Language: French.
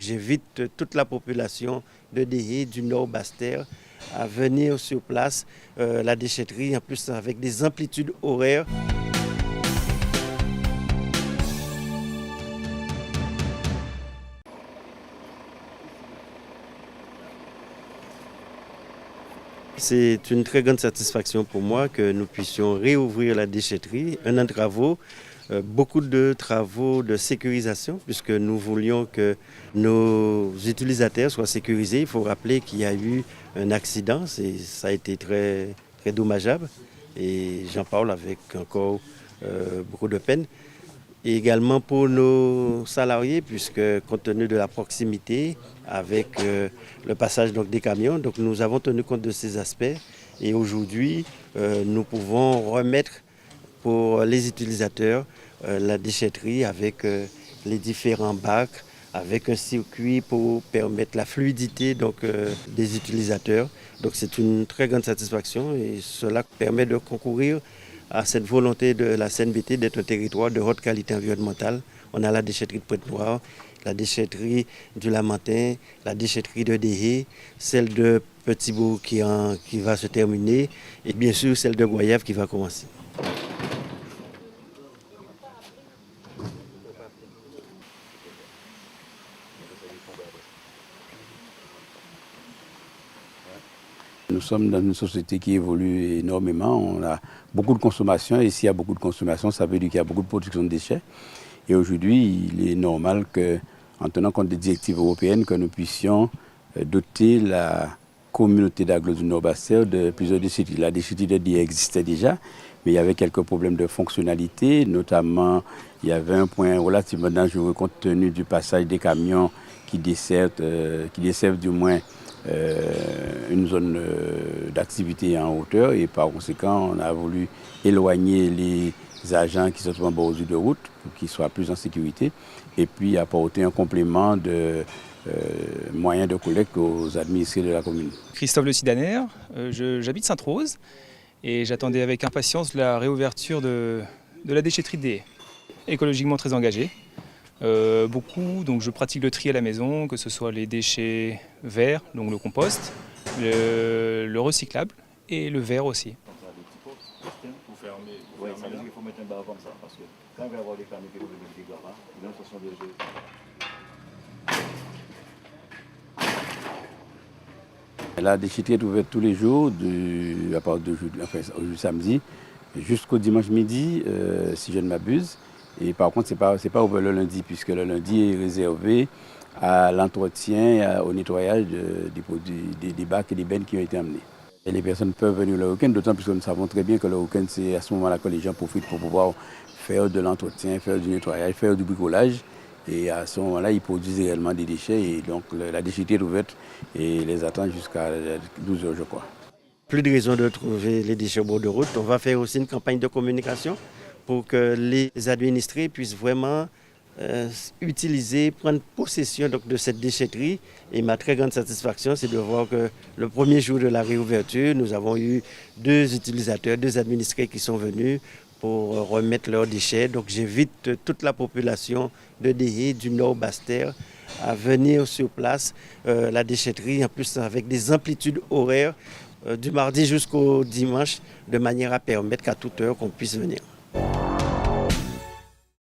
j'invite toute la population de Déhé, du Nord Basse-Terre, à venir sur place, la déchetterie, en plus avec des amplitudes horaires. C'est une très grande satisfaction pour moi que nous puissions réouvrir la déchetterie, un an de travaux, beaucoup de travaux de sécurisation, puisque nous voulions que nos utilisateurs soient sécurisés. Il faut rappeler qu'il y a eu un accident, ça a été très, très dommageable, et j'en parle avec encore beaucoup de peine. Et également pour nos salariés, puisque compte tenu de la proximité avec le passage donc, des camions, donc nous avons tenu compte de ces aspects. Et aujourd'hui, nous pouvons remettre pour les utilisateurs la déchetterie avec les différents bacs, avec un circuit pour permettre la fluidité donc, des utilisateurs. Donc c'est une très grande satisfaction et cela permet de concourir à cette volonté de la CNBT d'être un territoire de haute qualité environnementale. On a la déchetterie de Pointe-Noire, la déchetterie du Lamentin, la déchetterie de Déhé, celle de Petit-Bourg qui va se terminer et bien sûr celle de Goyave qui va commencer. Nous sommes dans une société qui évolue énormément. On a beaucoup de consommation et s'il y a beaucoup de consommation, ça veut dire qu'il y a beaucoup de production de déchets. Et aujourd'hui, il est normal que, en tenant compte des directives européennes, que nous puissions doter la communauté d'Aglo du Nord-Basse-Terre de plusieurs déchetteries. La déchetterie de Déhé existait déjà, mais il y avait quelques problèmes de fonctionnalité. Notamment, il y avait un point relativement dangereux compte tenu du passage des camions qui desservent du moins une zone d'activité en hauteur et par conséquent on a voulu éloigner les agents qui se trouvent en bordure de route pour qu'ils soient plus en sécurité et puis apporter un complément de moyens de collecte aux administrés de la commune. Christophe Le Sidaner, j'habite Sainte-Rose et j'attendais avec impatience la réouverture de la déchetterie de Déhé. Écologiquement très engagé. Beaucoup, donc je pratique le tri à la maison, que ce soit les déchets verts, donc le compost, le recyclable et le verre aussi. La déchetterie est ouverte tous les jours, à part du samedi, jusqu'au dimanche midi, si je ne m'abuse. Et par contre, ce n'est pas ouvert le lundi, puisque le lundi est réservé à l'entretien, au nettoyage des bacs et des bennes qui ont été amenés. Et les personnes peuvent venir le week-end, d'autant plus que nous savons très bien que le week-end, c'est à ce moment-là que les gens profitent pour pouvoir faire de l'entretien, faire du nettoyage, faire du bricolage. Et à ce moment-là, ils produisent réellement des déchets. Et donc, la déchetterie est ouverte et les attend jusqu'à 12 heures, je crois. Plus de raison de trouver les déchets au bord de route. On va faire aussi une campagne de communication pour que les administrés puissent vraiment utiliser, prendre possession donc, de cette déchetterie. Et ma très grande satisfaction, c'est de voir que le premier jour de la réouverture, nous avons eu 2 utilisateurs, 2 administrés qui sont venus pour remettre leurs déchets. Donc j'invite toute la population de Déhé, du Nord Basse-Terre, à venir sur place, la déchetterie, en plus avec des amplitudes horaires du mardi jusqu'au dimanche, de manière à permettre qu'à toute heure qu'on puisse venir.